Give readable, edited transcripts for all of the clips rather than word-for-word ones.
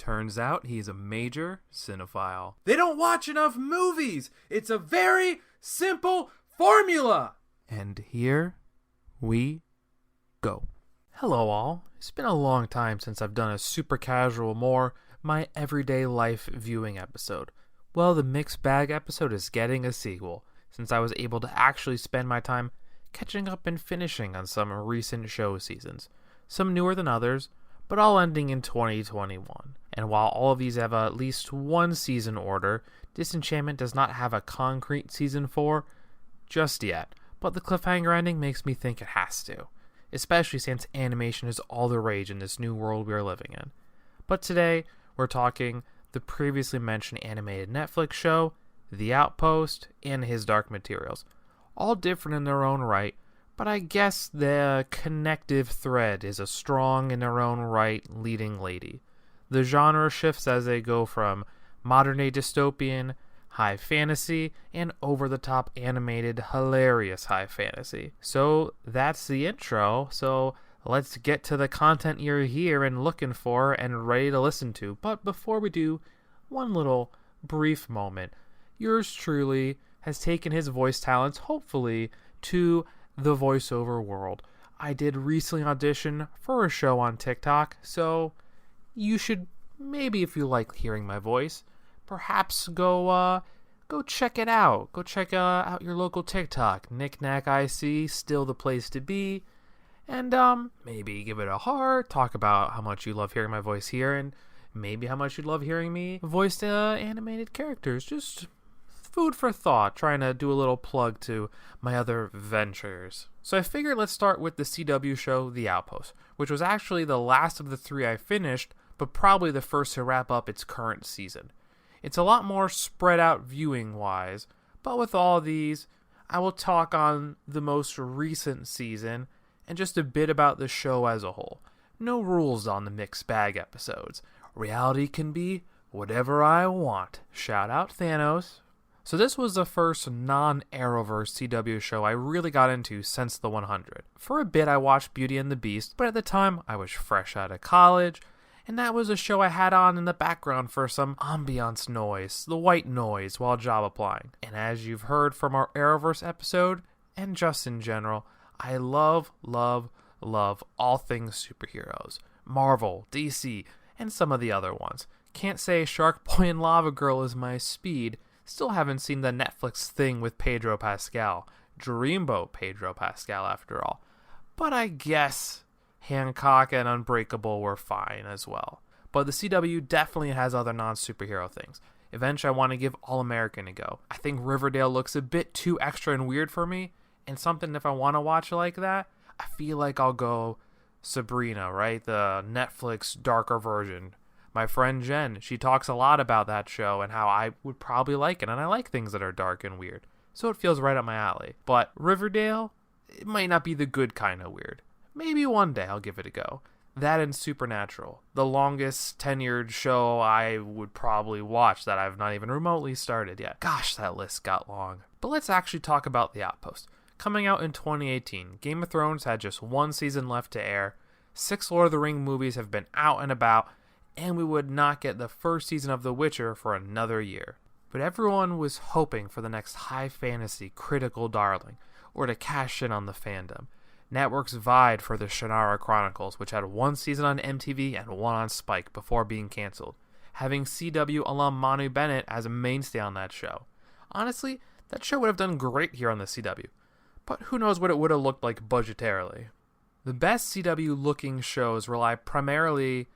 Turns out he's a major cinephile. They don't watch enough movies! It's a very simple formula! And here we go. Hello all. It's been a long time since I've done a super casual, more my everyday life viewing episode. Well, the mixed bag episode is getting a sequel, since I was able to actually spend my time catching up and finishing on some recent show seasons. Some newer than others, but all ending in 2021. And while all of these have at least one season order, Disenchantment does not have a concrete season 4 just yet, but the cliffhanger ending makes me think it has to, especially since animation is all the rage in this new world we are living in. But today, we're talking the previously mentioned animated Netflix show, The Outpost, and His Dark Materials. All different in their own right, but I guess the connective thread is a strong in their own right leading lady. The genre shifts as they go from modern-day dystopian, high fantasy, and over-the-top animated, hilarious high fantasy. So that's the intro, so let's get to the content you're here and looking for and ready to listen to. But before we do, one little brief moment. Yours truly has taken his voice talents, hopefully, to the voiceover world. I did recently audition for a show on TikTok, so you should maybe, if you like hearing my voice, perhaps go check it out. Go check out your local TikTok. Knick-Knack IC, still the place to be. And maybe give it a heart. Talk about how much you love hearing my voice here, and maybe how much you'd love hearing me voice animated characters. Just food for thought, trying to do a little plug to my other ventures. So I figured let's start with the CW show, The Outpost, which was actually the last of the 3 I finished, but probably the first to wrap up its current season. It's a lot more spread out viewing-wise, but with all these, I will talk on the most recent season and just a bit about the show as a whole. No rules on the mixed bag episodes. Reality can be whatever I want. Shout out Thanos. So this was the first non-Arrowverse CW show I really got into since the 100. For a bit I watched Beauty and the Beast, but at the time I was fresh out of college, and that was a show I had on in the background for some ambiance noise, the white noise, while job applying. And as you've heard from our Arrowverse episode, and just in general, I love all things superheroes. Marvel, DC, and some of the other ones. Can't say Shark Boy and Lava Girl is my speed. Still haven't seen the Netflix thing with Pedro Pascal. Dreamboat Pedro Pascal, after all. But I guess Hancock and Unbreakable were fine as well. But the CW definitely has other non-superhero things. Eventually I want to give All American a go. I think Riverdale looks a bit too extra and weird for me, and something if I want to watch like that, I feel like I'll go Sabrina, right? The Netflix darker version. My friend Jen, she talks a lot about that show and how I would probably like it, and I like things that are dark and weird. So it feels right up my alley. But Riverdale, it might not be the good kind of weird. Maybe one day I'll give it a go. That and Supernatural, the longest tenured show I would probably watch that I've not even remotely started yet. Gosh, that list got long. But let's actually talk about The Outpost. Coming out in 2018, Game of Thrones had just one season left to air, 6 Lord of the Rings movies have been out and about, and we would not get the first season of The Witcher for another year. But everyone was hoping for the next high fantasy critical darling, or to cash in on the fandom. Networks vied for the Shannara Chronicles, which had one season on MTV and one on Spike before being cancelled, having CW alum Manu Bennett as a mainstay on that show. Honestly, that show would have done great here on the CW, but who knows what it would have looked like budgetarily. The best CW-looking shows rely primarily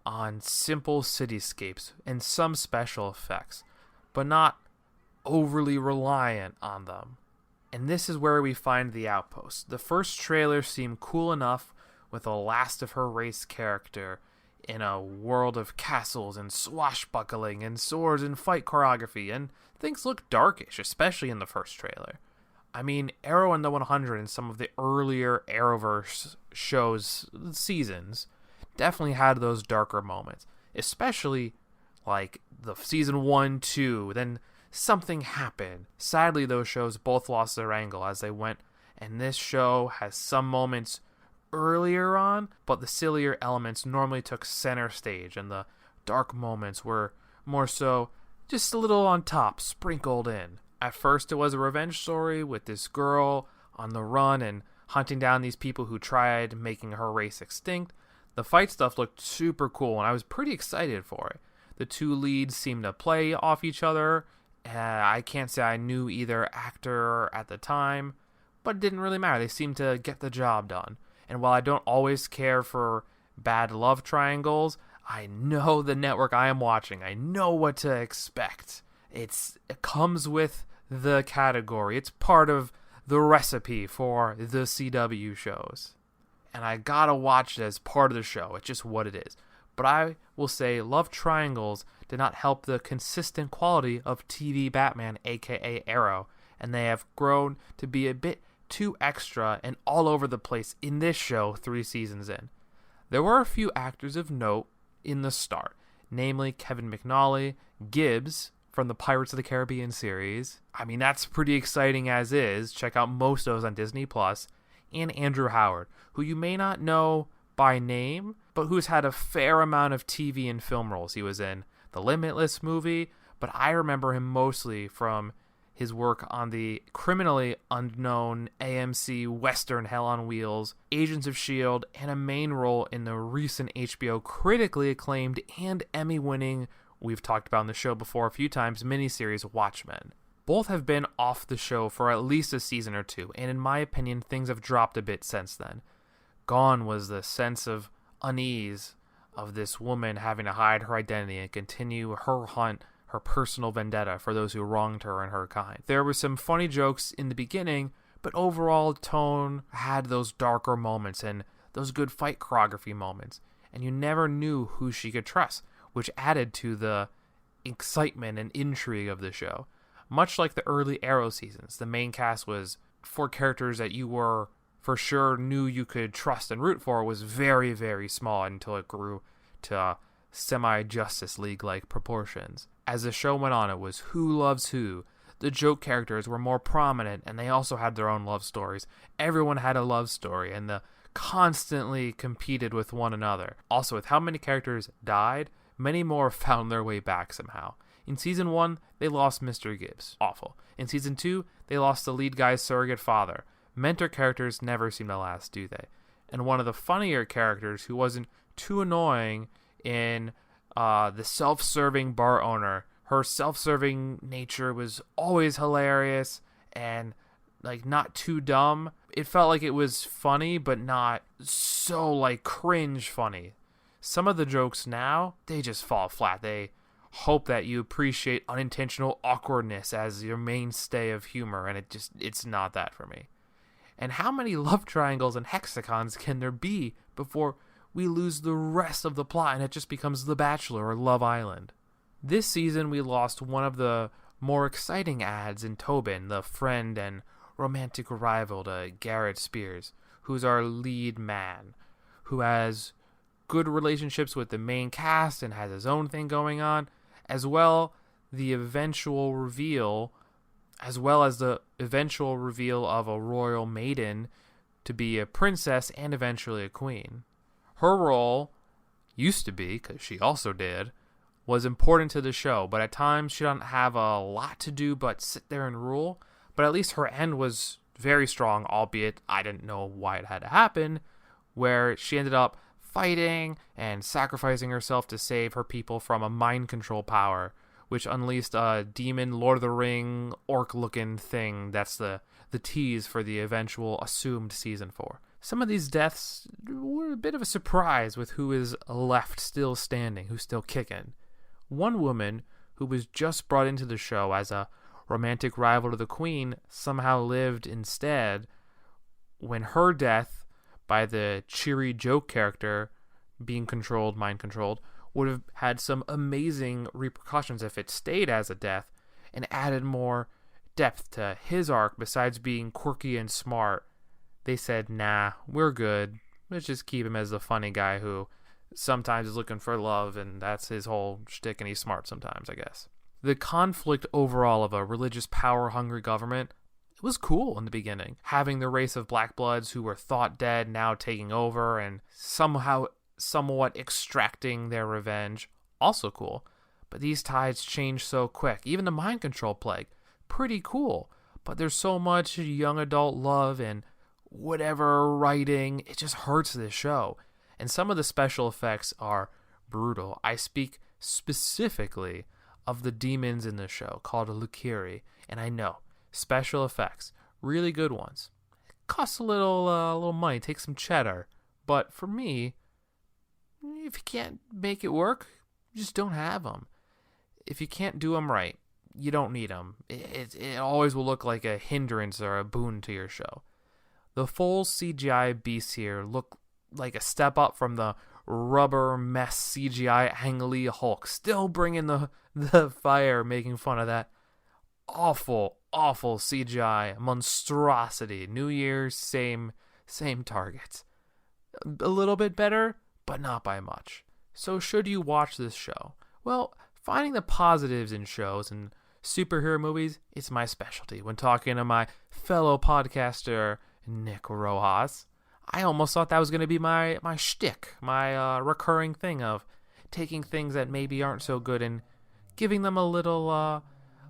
on simple cityscapes and some special effects, but not overly reliant on them. And this is where we find The Outpost. The first trailer seemed cool enough with a last of her race character in a world of castles and swashbuckling and swords and fight choreography, and things look darkish, especially in the first trailer. I mean, Arrow and the 100 and some of the earlier Arrowverse shows, seasons, definitely had those darker moments, especially like the season 1, 2, then something happened. Sadly, those shows both lost their angle as they went, and this show has some moments earlier on, but the sillier elements normally took center stage, and the dark moments were more so just a little on top, sprinkled in. At first, it was a revenge story with this girl on the run and hunting down these people who tried making her race extinct. The fight stuff looked super cool, and I was pretty excited for it. The two leads seemed to play off each other. I can't say I knew either actor at the time, but it didn't really matter. They seemed to get the job done. And while I don't always care for bad love triangles, I know the network I am watching. I know what to expect. It comes with the category. It's part of the recipe for the CW shows. And I gotta watch it as part of the show. It's just what it is. But I will say love triangles did not help the consistent quality of TV Batman, aka Arrow, and they have grown to be a bit too extra and all over the place in this show 3 seasons in. There were a few actors of note in the start, namely Kevin McNally, Gibbs from the Pirates of the Caribbean series. I mean, that's pretty exciting as is. Check out most of those on Disney+. And Andrew Howard, who you may not know by name, but who's had a fair amount of TV and film roles. He was in the Limitless movie, but I remember him mostly from his work on the criminally unknown AMC Western Hell on Wheels, Agents of S.H.I.E.L.D., and a main role in the recent HBO critically acclaimed and Emmy-winning, we've talked about on the show before a few times, miniseries Watchmen. Both have been off the show for at least a season or two, and in my opinion, things have dropped a bit since then. Gone was the sense of unease of this woman having to hide her identity and continue her hunt, her personal vendetta for those who wronged her and her kind. There were some funny jokes in the beginning, but overall tone had those darker moments and those good fight choreography moments, and you never knew who she could trust, which added to the excitement and intrigue of the show. Much like the early Arrow seasons, the main cast was 4 characters that you were for sure knew you could trust and root for. Was very, very small until it grew to semi-Justice League-like proportions. As the show went on, it was who loves who. The joke characters were more prominent, and they also had their own love stories. Everyone had a love story, and they constantly competed with one another. Also, with how many characters died, many more found their way back somehow. In Season 1, they lost Mr. Gibbs. Awful. In Season 2, they lost the lead guy's surrogate father. Mentor characters never seem to last, do they? And one of the funnier characters who wasn't too annoying in the self-serving bar owner. Her self-serving nature was always hilarious and not too dumb. It felt like it was funny, but not so cringe funny. Some of the jokes now, they just fall flat. They hope that you appreciate unintentional awkwardness as your mainstay of humor, and it's not that for me. And how many love triangles and hexagons can there be before we lose the rest of the plot and it just becomes The Bachelor or Love Island? This season we lost one of the more exciting ads in Tobin, the friend and romantic rival to Garrett Spears, who's our lead man, who has good relationships with the main cast and has his own thing going on, as well as the eventual reveal of a royal maiden to be a princess and eventually a queen. Her role used to be, because she also did, was important to the show, but at times she didn't have a lot to do but sit there and rule. But at least her end was very strong, albeit I didn't know why it had to happen, where she ended up fighting and sacrificing herself to save her people from a mind control power, which unleashed a demon Lord of the Ring orc-looking thing. That's the tease for the eventual assumed Season 4. Some of these deaths were a bit of a surprise with who is left still standing, who's still kicking. One woman who was just brought into the show as a romantic rival to the Queen somehow lived instead, when her death by the cheery joke character being mind controlled, would have had some amazing repercussions if it stayed as a death and added more depth to his arc besides being quirky and smart. They said, nah, we're good. Let's just keep him as the funny guy who sometimes is looking for love, and that's his whole shtick, and he's smart sometimes, I guess. The conflict overall of a religious power-hungry government, it was cool in the beginning. Having the race of Black Bloods who were thought dead now taking over and somewhat extracting their revenge. also cool. But these tides change so quick. Even the mind control plague, pretty cool. But there's so much young adult love and whatever writing, it just hurts this show. And some of the special effects are brutal. I speak specifically of the demons in the show called Lukiri, and I know special effects, really good ones. It costs a little money, take some cheddar, but for me, if you can't make it work, you just don't have them. If you can't do them right, you don't need them. It always will look like a hindrance or a boon to your show. The full CGI beasts here look like a step up from the rubber mess CGI Ang Lee Hulk, still bringing the fire, making fun of that awful CGI monstrosity. New Year's, same targets. A little bit better, but not by much. So should you watch this show? Well, finding the positives in shows and superhero movies is my specialty. When talking to my fellow podcaster, Nick Rojas, I almost thought that was going to be my shtick, my recurring thing of taking things that maybe aren't so good and giving them a little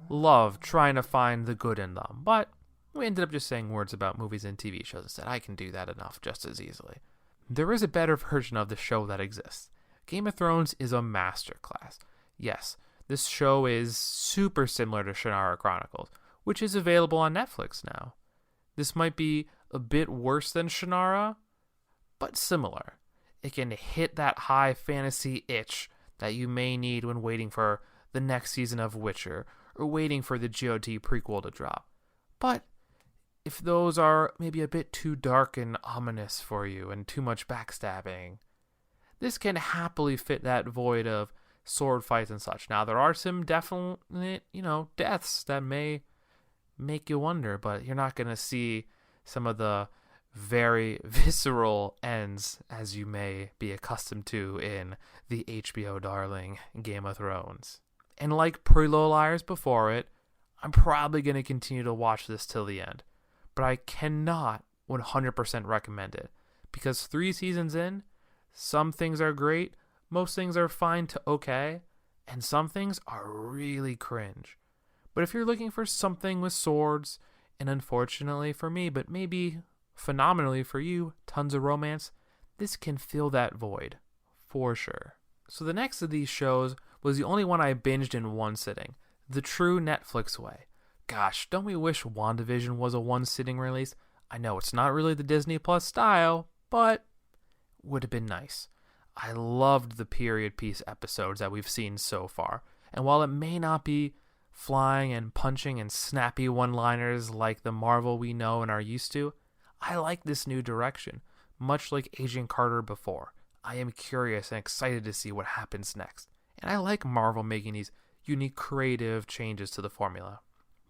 love, trying to find the good in them. But we ended up just saying words about movies and TV shows instead. I can do that enough just as easily. There is a better version of the show that exists. Game of Thrones is a masterclass. Yes, this show is super similar to Shannara Chronicles, which is available on Netflix now. This might be a bit worse than Shannara, but similar. It can hit that high fantasy itch that you may need when waiting for the next season of Witcher or waiting for the GOT prequel to drop. But if those are maybe a bit too dark and ominous for you and too much backstabbing, this can happily fit that void of sword fights and such. Now, there are some definite, deaths that may make you wonder, but you're not going to see some of the very visceral ends as you may be accustomed to in the HBO darling Game of Thrones. And like Pretty Little Liars before it, I'm probably going to continue to watch this till the end. But I cannot 100% recommend it, because 3 seasons in, some things are great, most things are fine to okay, and some things are really cringe. But if you're looking for something with swords, and unfortunately for me, but maybe phenomenally for you, tons of romance, this can fill that void, for sure. So the next of these shows was the only one I binged in one sitting, the true Netflix way. Gosh, don't we wish WandaVision was a one-sitting release? I know it's not really the Disney Plus style, but would have been nice. I loved the period piece episodes that we've seen so far, and while it may not be flying and punching and snappy one-liners like the Marvel we know and are used to, I like this new direction, much like Agent Carter before. I am curious and excited to see what happens next, and I like Marvel making these unique creative changes to the formula.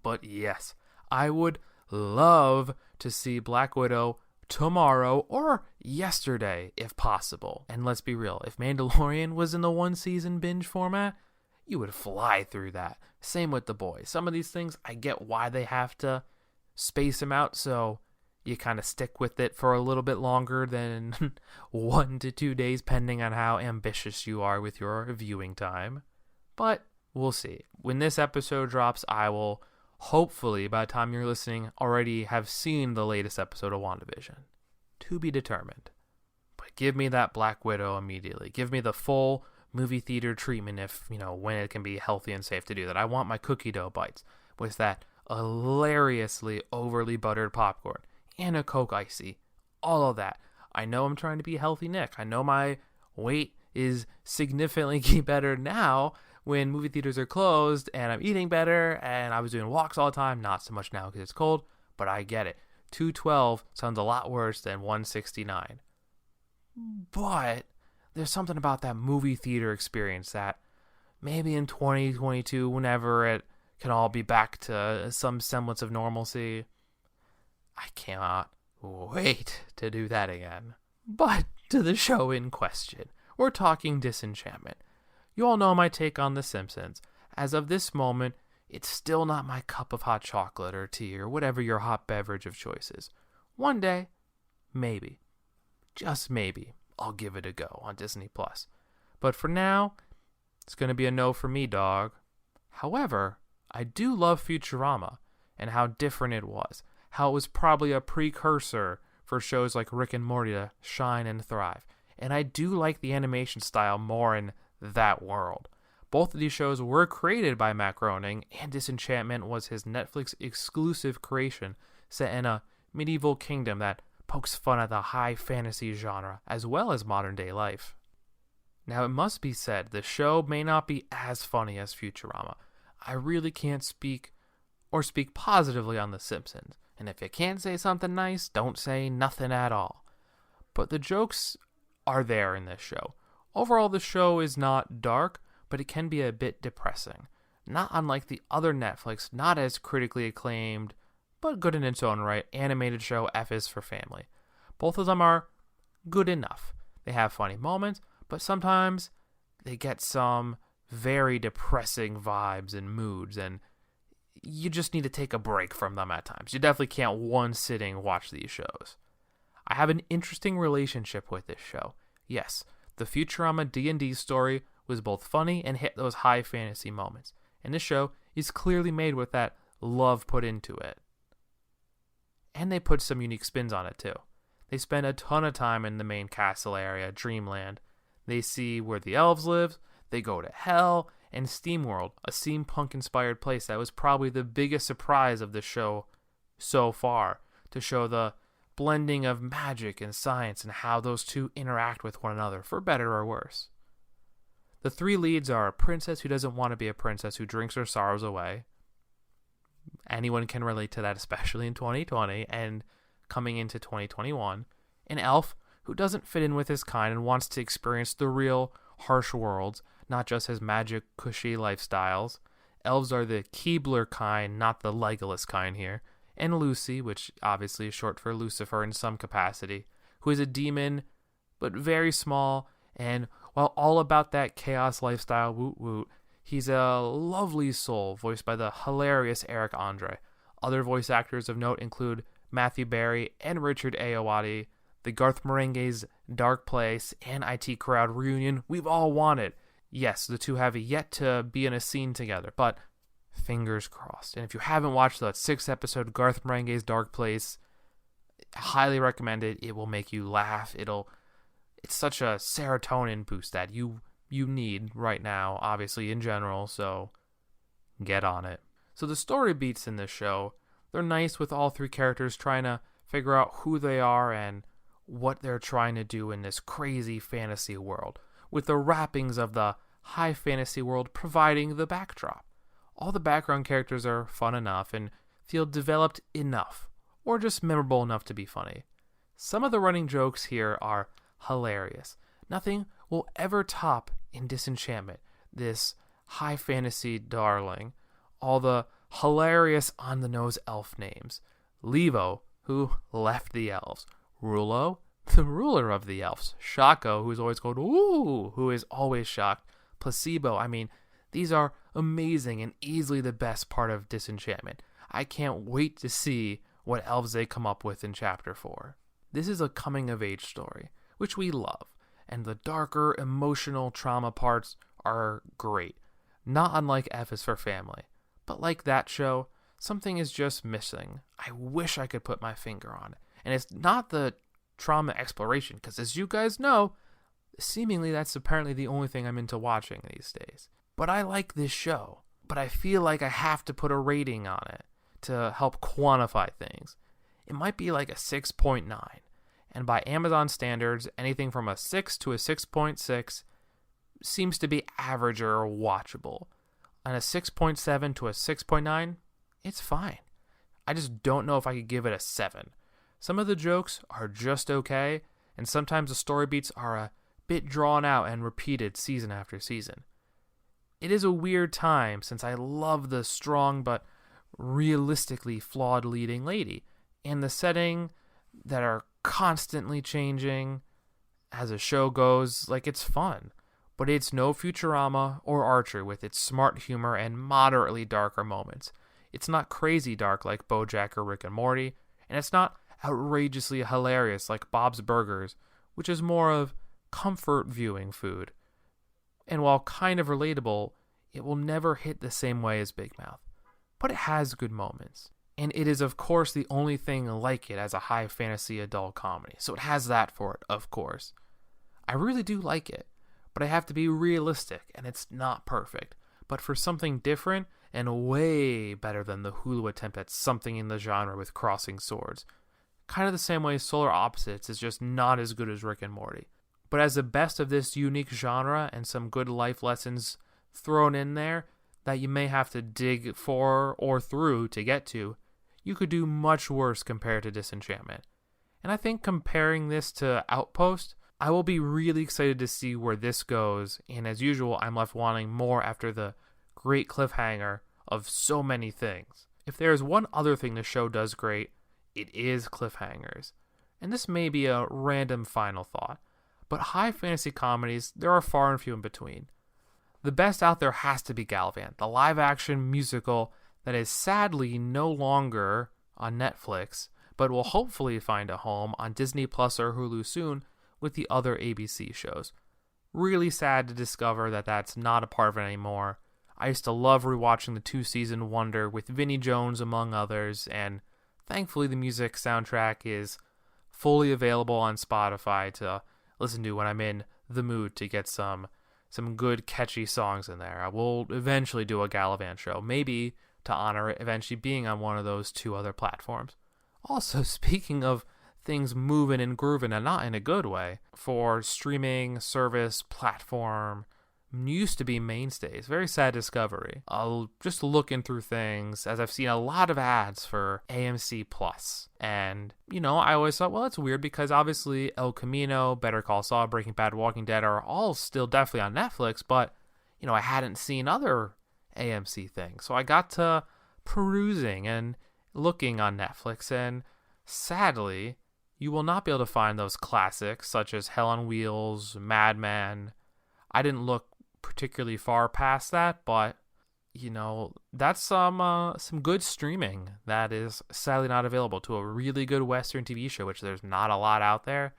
But yes, I would love to see Black Widow tomorrow or yesterday if possible. And let's be real, if Mandalorian was in the one season binge format, you would fly through that. Same with The Boys. Some of these things, I get why they have to space them out, so you kind of stick with it for a little bit longer than 1 to 2 days, depending on how ambitious you are with your viewing time. But we'll see. When this episode drops, I will hopefully, by the time you're listening, already have seen the latest episode of WandaVision. To be determined. But give me that Black Widow immediately. Give me the full movie theater treatment when it can be healthy and safe to do that. I want my cookie dough bites with that hilariously overly buttered popcorn and a Coke Icy. All of that. I know I'm trying to be healthy, Nick. I know my weight is significantly better now when movie theaters are closed and I'm eating better and I was doing walks all the time. Not so much now because it's cold, but I get it. 212 sounds a lot worse than 169. But there's something about that movie theater experience that maybe in 2022, whenever it can all be back to some semblance of normalcy, I cannot wait to do that again. But to the show in question, we're talking Disenchantment. You all know my take on The Simpsons. As of this moment, it's still not my cup of hot chocolate or tea or whatever your hot beverage of choice is. One day, maybe, just maybe, I'll give it a go on Disney+. But for now, It's going to be a no for me, dog. However, I do love Futurama and how different it was. How it was probably a precursor for shows like Rick and Morty to shine and thrive. And I do like the animation style more in that world. Both of these shows were created by Matt Groening, and Disenchantment was his Netflix exclusive creation set in a medieval kingdom that pokes fun at the high fantasy genre as well as modern day life. Now it must be said, the show may not be as funny as Futurama. I really can't speak positively on The Simpsons, and if you can't say something nice, don't say nothing at all. But the jokes are there in this show. Overall, the show is not dark, but it can be a bit depressing. Not unlike the other Netflix, not as critically acclaimed, but good in its own right, animated show F is for Family. Both of them are good enough. They have funny moments, but sometimes they get some very depressing vibes and moods, and you just need to take a break from them at times. You definitely can't one sitting watch these shows. I have an interesting relationship with this show. Yes, the Futurama D&D story was both funny and hit those high fantasy moments, and this show is clearly made with that love put into it. And they put some unique spins on it too. They spend a ton of time in the main castle area, Dreamland. They see where the elves live, they go to Hell, and SteamWorld, a steampunk-inspired place that was probably the biggest surprise of the show so far, to show the blending of magic and science and how those two interact with one another, for better or worse. The three leads are a princess who doesn't want to be a princess, who drinks her sorrows away. Anyone can relate to that, especially in 2020 and coming into 2021. An elf who doesn't fit in with his kind and wants to experience the real, harsh worlds, not just his magic, cushy lifestyles. Elves are the Keebler kind, not the Legolas kind here. And Lucy, which obviously is short for Lucifer in some capacity, who is a demon, but very small, and while all about that chaos lifestyle, woot woot, he's a lovely soul, voiced by the hilarious Eric Andre. Other voice actors of note include Matthew Barry and Richard Ayoade, the Garth Marenghi's Dark Place and IT Crowd reunion we've all wanted. Yes, the two have yet to be in a scene together, but fingers crossed. And if you haven't watched that 6-episode Garth Marenghi's Dark Place, highly recommend it. It will make you laugh. It's such a serotonin boost that you need right now, obviously in general, so get on it. So the story beats in this show, they're nice, with all three characters trying to figure out who they are and what they're trying to do in this crazy fantasy world, with the wrappings of the high fantasy world providing the backdrop. All the background characters are fun enough and feel developed enough, or just memorable enough to be funny. Some of the running jokes here are hilarious. Nothing will ever top in Disenchantment, this high fantasy darling. All the hilarious on-the-nose elf names. Levo, who left the elves. Rulo, the ruler of the elves. Shako, who's always called ooh, who is always shocked. Placebo, I mean, these are amazing and easily the best part of Disenchantment. I can't wait to see what elves they come up with in Chapter 4. This is a coming-of-age story, which we love, and the darker, emotional trauma parts are great. Not unlike F is for Family. But like that show, something is just missing. I wish I could put my finger on it. And it's not the trauma exploration, because as you guys know, seemingly that's apparently the only thing I'm into watching these days. But I like this show, but I feel like I have to put a rating on it to help quantify things. It might be like a 6.9, and by Amazon standards, anything from a 6 to a 6.6 seems to be average or watchable. And a 6.7 to a 6.9, it's fine. I just don't know if I could give it a 7. Some of the jokes are just okay, and sometimes the story beats are a bit drawn out and repeated season after season. It is a weird time since I love the strong but realistically flawed leading lady, and the setting that are constantly changing as the show goes. Like, it's fun. But it's no Futurama or Archer with its smart humor and moderately darker moments. It's not crazy dark like BoJack or Rick and Morty, and it's not outrageously hilarious like Bob's Burgers, which is more of comfort viewing food. And while kind of relatable, it will never hit the same way as Big Mouth. But it has good moments. And it is, of course, the only thing like it as a high fantasy adult comedy. So it has that for it, of course. I really do like it, but I have to be realistic, and it's not perfect. But for something different, and way better than the Hulu attempt at something in the genre with crossing swords. Kind of the same way Solar Opposites is just not as good as Rick and Morty. But as the best of this unique genre and some good life lessons thrown in there that you may have to dig for or through to get to, you could do much worse compared to Disenchantment. And I think comparing this to Outpost, I will be really excited to see where this goes, and as usual, I'm left wanting more after the great cliffhanger of so many things. If there is one other thing the show does great, it is cliffhangers. And this may be a random final thought, but high fantasy comedies, there are far and few in between. The best out there has to be Galvant, the live-action musical that is sadly no longer on Netflix, but will hopefully find a home on Disney Plus or Hulu soon with the other ABC shows. Really sad to discover that that's not a part of it anymore. I used to love rewatching the 2-season wonder with Vinnie Jones among others, and thankfully the music soundtrack is fully available on Spotify to listen to when I'm in the mood to get some good catchy songs in there. I will eventually do a Galvant show, maybe to honor it eventually being on one of those 2 other platforms. Also, speaking of things moving and grooving, and not in a good way, for streaming service platform used to be mainstays. Very sad discovery. I'll just looking through things as I've seen a lot of ads for AMC Plus. And, I always thought, well, it's weird because obviously El Camino, Better Call Saul, Breaking Bad, Walking Dead are all still definitely on Netflix, but, I hadn't seen other AMC things. So I got to perusing and looking on Netflix, and sadly, you will not be able to find those classics such as Hell on Wheels, Mad Men. I didn't look particularly far past that, but that's some good streaming that is sadly not available to a really good Western TV show, which there's not a lot out there.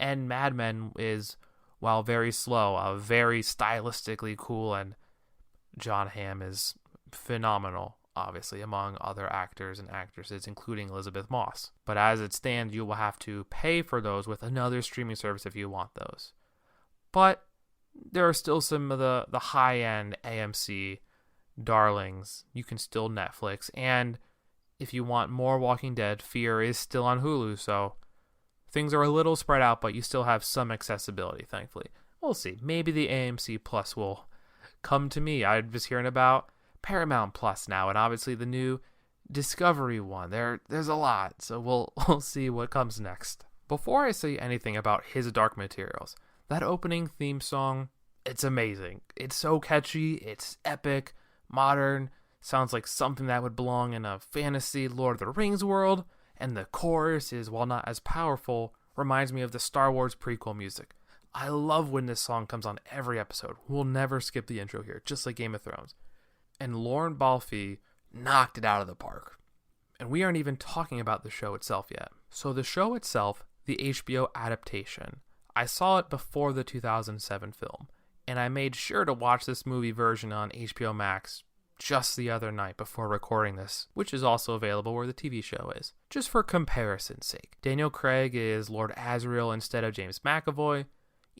And Mad Men is, while very slow, very stylistically cool, and John Hamm is phenomenal, obviously, among other actors and actresses, including Elizabeth Moss. But as it stands, you will have to pay for those with another streaming service if you want those. But there are still some of the high-end AMC darlings you can still Netflix. And if you want more Walking Dead, Fear is still on Hulu, so things are a little spread out, but you still have some accessibility, thankfully. We'll see. Maybe the AMC Plus will come to me. I was hearing about Paramount Plus now, and obviously the new Discovery one. There's a lot, so we'll see what comes next. Before I say anything about His Dark Materials, that opening theme song, it's amazing. It's so catchy, it's epic, modern, sounds like something that would belong in a fantasy Lord of the Rings world, and the chorus is, while not as powerful, reminds me of the Star Wars prequel music. I love when this song comes on every episode. We'll never skip the intro here, just like Game of Thrones. And Lauren Balfe knocked it out of the park. And we aren't even talking about the show itself yet. So the show itself, the HBO adaptation, I saw it before the 2007 film, and I made sure to watch this movie version on HBO Max just the other night before recording this, which is also available where the TV show is, just for comparison's sake. Daniel Craig is Lord Asriel instead of James McAvoy.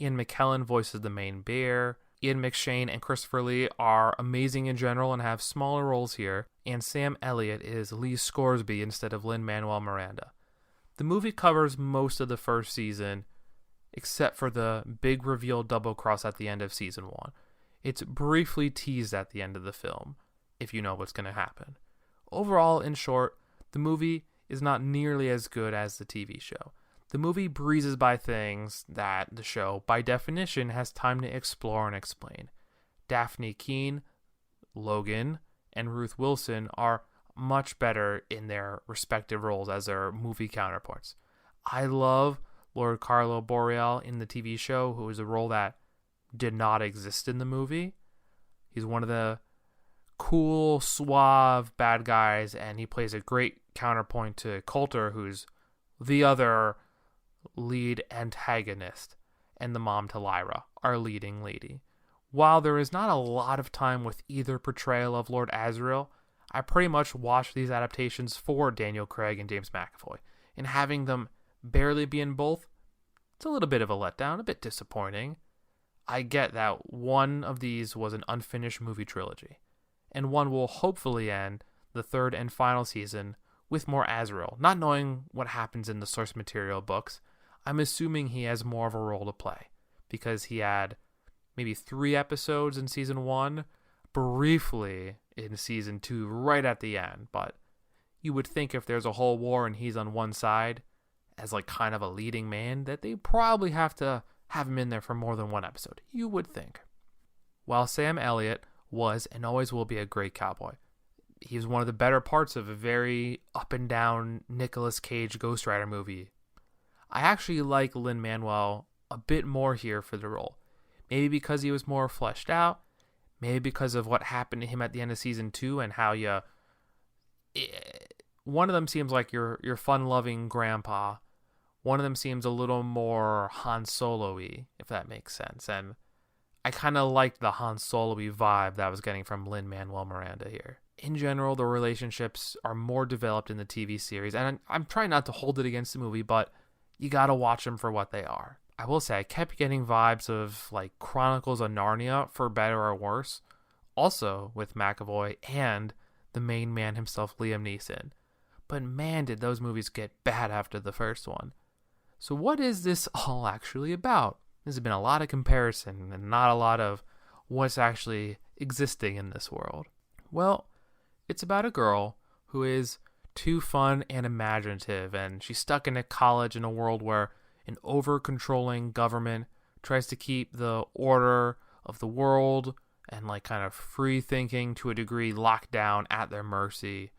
Ian McKellen voices the main bear. Ian McShane and Christopher Lee are amazing in general and have smaller roles here, and Sam Elliott is Lee Scoresby instead of Lin-Manuel Miranda. The movie covers most of the first season, except for the big reveal double cross at the end of season 1. It's briefly teased at the end of the film, if you know what's going to happen. Overall, in short, the movie is not nearly as good as the TV show. The movie breezes by things that the show, by definition, has time to explore and explain. Daphne Keane, Logan, and Ruth Wilson are much better in their respective roles as their movie counterparts. I love Lord Carlo Boreal in the TV show, who is a role that did not exist in the movie. He's one of the cool, suave bad guys, and he plays a great counterpoint to Coulter, who's the other lead antagonist, and the mom to Lyra, our leading lady. While there is not a lot of time with either portrayal of Lord Asriel, I pretty much watched these adaptations for Daniel Craig and James McAvoy, and having them barely be in both, it's a little bit of a letdown, a bit disappointing. I get that one of these was an unfinished movie trilogy, and one will hopefully end the third and final season with more Asriel. Not knowing what happens in the source material books, I'm assuming he has more of a role to play, because he had maybe 3 episodes in season 1, briefly in season 2 right at the end, but you would think if there's a whole war and he's on one side as like kind of a leading man, that they probably have to have him in there for more than 1 episode. You would think. While Sam Elliott was and always will be a great cowboy, he was one of the better parts of a very up and down Nicolas Cage Ghost Rider movie. I actually like Lin-Manuel a bit more here for the role. Maybe because he was more fleshed out. Maybe because of what happened to him at the end of season 2 and how one of them seems like your fun-loving grandpa. One of them seems a little more Han Solo-y, if that makes sense. And I kind of liked the Han Solo-y vibe that I was getting from Lin-Manuel Miranda here. In general, the relationships are more developed in the TV series, and I'm trying not to hold it against the movie, but you gotta watch them for what they are. I will say, I kept getting vibes of like Chronicles of Narnia, for better or worse, also with McAvoy and the main man himself, Liam Neeson. But man, did those movies get bad after the first one. So what is this all actually about? There's been a lot of comparison and not a lot of what's actually existing in this world. Well, it's about a girl who is too fun and imaginative, and she's stuck in a college in a world where an over-controlling government tries to keep the order of the world and like kind of free thinking to a degree locked down at their mercy.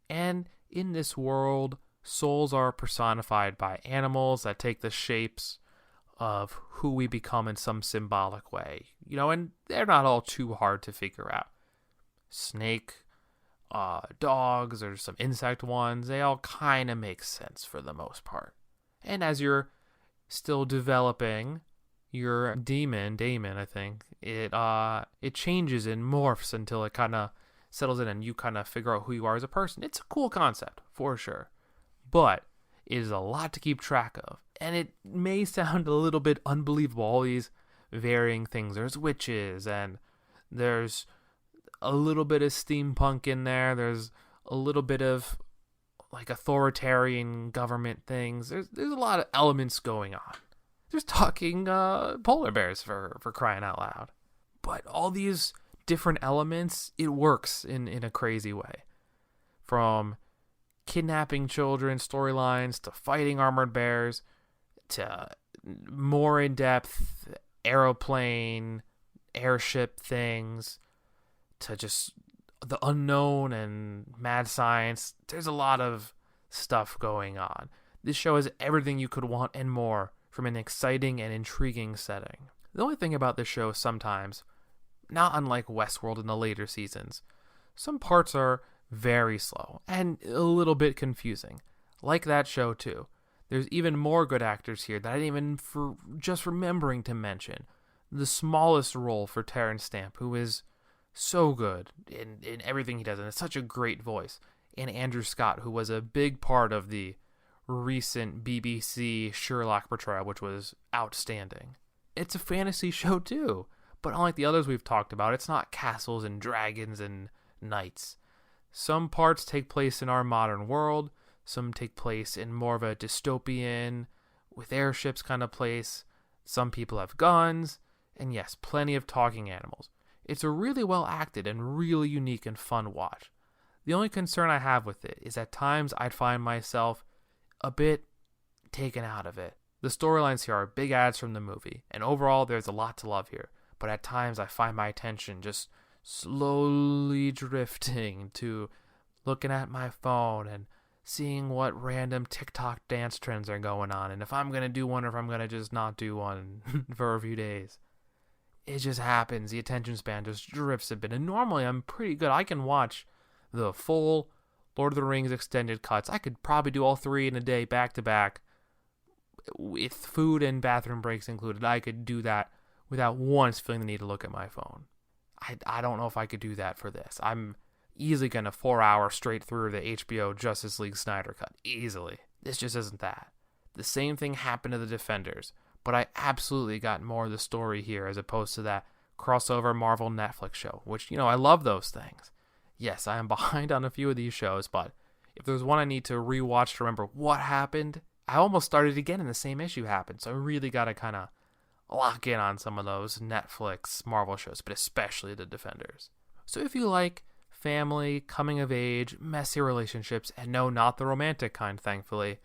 And in this world, souls are personified by animals that take the shapes of who we become in some symbolic way. And they're not all too hard to figure out. Snake, dogs, there's some insect ones. They all kind of make sense for the most part. And as you're still developing your Damon, I think, it changes and morphs until it kind of settles in and you kind of figure out who you are as a person. It's a cool concept, for sure. But it is a lot to keep track of. And it may sound a little bit unbelievable, all these varying things. There's witches, and there's a little bit of steampunk in there. There's a little bit of like authoritarian government things. There's a lot of elements going on. There's talking polar bears for crying out loud. But all these different elements, it works in a crazy way. From kidnapping children storylines to fighting armored bears to more in-depth airplane, airship things to just the unknown and mad science. There's a lot of stuff going on. This show has everything you could want and more from an exciting and intriguing setting. The only thing about this show sometimes, not unlike Westworld in the later seasons, some parts are very slow and a little bit confusing. Like that show too. There's even more good actors here that I didn't even just remembering to mention. The smallest role for Terrence Stamp, who is so good in everything he does, and it's such a great voice. And Andrew Scott, who was a big part of the recent BBC Sherlock portrayal, which was outstanding. It's a fantasy show too, but unlike the others we've talked about, it's not castles and dragons and knights. Some parts take place in our modern world, some take place in more of a dystopian, with airships kind of place. Some people have guns, and yes, plenty of talking animals. It's a really well acted and really unique and fun watch. The only concern I have with it is at times I'd find myself a bit taken out of it. The storylines here are big adds from the movie, and overall there's a lot to love here, but at times I find my attention just slowly drifting to looking at my phone and seeing what random TikTok dance trends are going on, and if I'm going to do one or if I'm going to just not do one for a few days. It just happens. The attention span just drifts a bit, and normally I'm pretty good. I can watch the full Lord of the Rings extended cuts. I could probably do all 3 in a day back to back with food and bathroom breaks included. I could do that without once feeling the need to look at my phone. I don't know if I could do that for this. I'm easily going to 4 hours straight through the HBO Justice League Snyder Cut. Easily. This just isn't that. The same thing happened to the Defenders, but I absolutely got more of the story here as opposed to that crossover Marvel Netflix show, which, I love those things. Yes, I am behind on a few of these shows, but if there's one I need to rewatch to remember what happened, I almost started again and the same issue happened, so I really got to kind of lock in on some of those Netflix Marvel shows, but especially the Defenders. So if you like family, coming of age, messy relationships, and no, not the romantic kind, thankfully,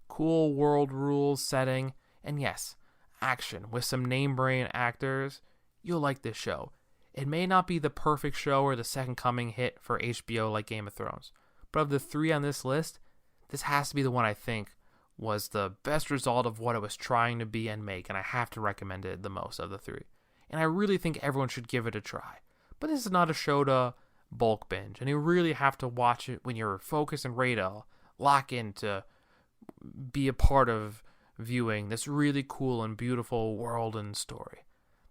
cool world rules setting, and yes, action with some name-brand actors, you'll like this show. It may not be the perfect show or the second coming hit for HBO like Game of Thrones, but of the 3 on this list, this has to be the one I think was the best result of what it was trying to be and make, and I have to recommend it the most of the 3. And I really think everyone should give it a try. But this is not a show to bulk binge, and you really have to watch it when you're focused and ready to lock in to be a part of viewing this really cool and beautiful world and story.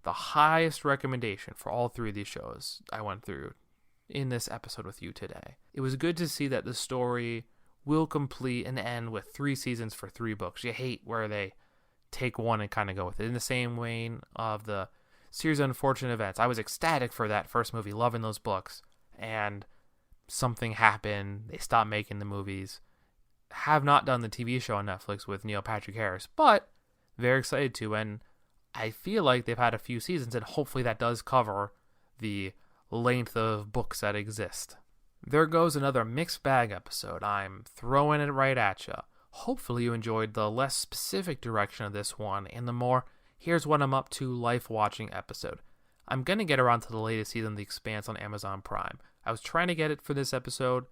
The highest recommendation for all 3 of these shows I went through in this episode with you today. It was good to see that the story will complete and end with 3 seasons for 3 books. You hate where they take one and kind of go with it. In the same vein of the series of unfortunate events, I was ecstatic for that first movie, loving those books, and something happened. They stopped making the movies. Have not done the TV show on Netflix with Neil Patrick Harris, but very excited to, and I feel like they've had a few seasons, and hopefully that does cover the length of books that exist. There goes another mixed bag episode. I'm throwing it right at you. Hopefully you enjoyed the less specific direction of this one and the more here's what I'm up to life watching episode. I'm going to get around to the latest season of The Expanse on Amazon Prime. I was trying to get it for this episode,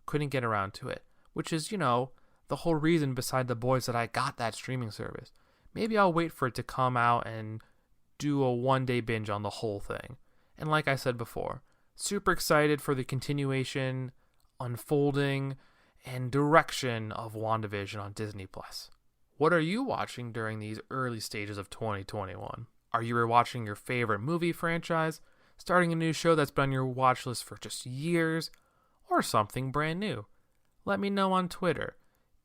couldn't get around to it, which is, the whole reason beside The Boys that I got that streaming service. Maybe I'll wait for it to come out and do a one-day binge on the whole thing. And like I said before, super excited for the continuation, unfolding, and direction of WandaVision on Disney+. What are you watching during these early stages of 2021? Are you rewatching your favorite movie franchise, starting a new show that's been on your watch list for just years, or something brand new? Let me know on Twitter,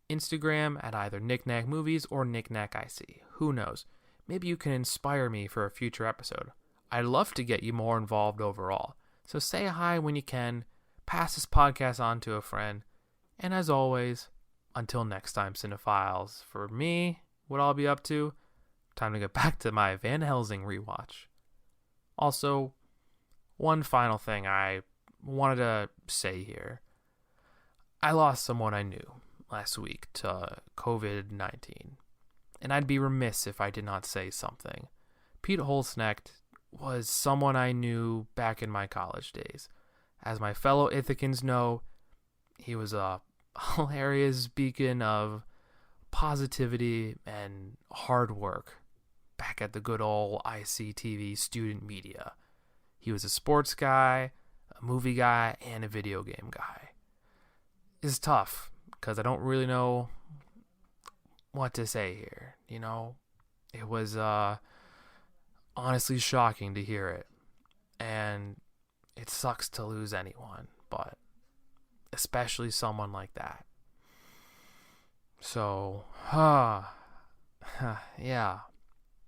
Instagram at either KnickKnackMovies or KnickKnackIC. Who knows? Maybe you can inspire me for a future episode. I'd love to get you more involved overall. So say hi when you can, pass this podcast on to a friend, and as always, until next time, Cinephiles, for me, what I'll be up to, time to get back to my Van Helsing rewatch. Also, one final thing I wanted to say here. I lost someone I knew last week to COVID-19, and I'd be remiss if I did not say something. Pete Holzknecht was someone I knew back in my college days. As my fellow Ithacans know, he was a hilarious beacon of positivity and hard work back at the good old ICTV student media. He was a sports guy, a movie guy, and a video game guy. It's tough because I don't really know what to say here. It was honestly shocking to hear it, and it sucks to lose anyone, but especially someone like that. So, yeah,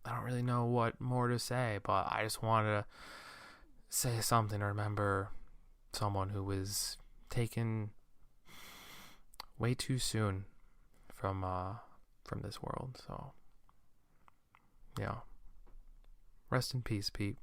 I don't really know what more to say, but I just wanted to say something to remember someone who was taken way too soon from this world. So, yeah. Rest in peace, Pete.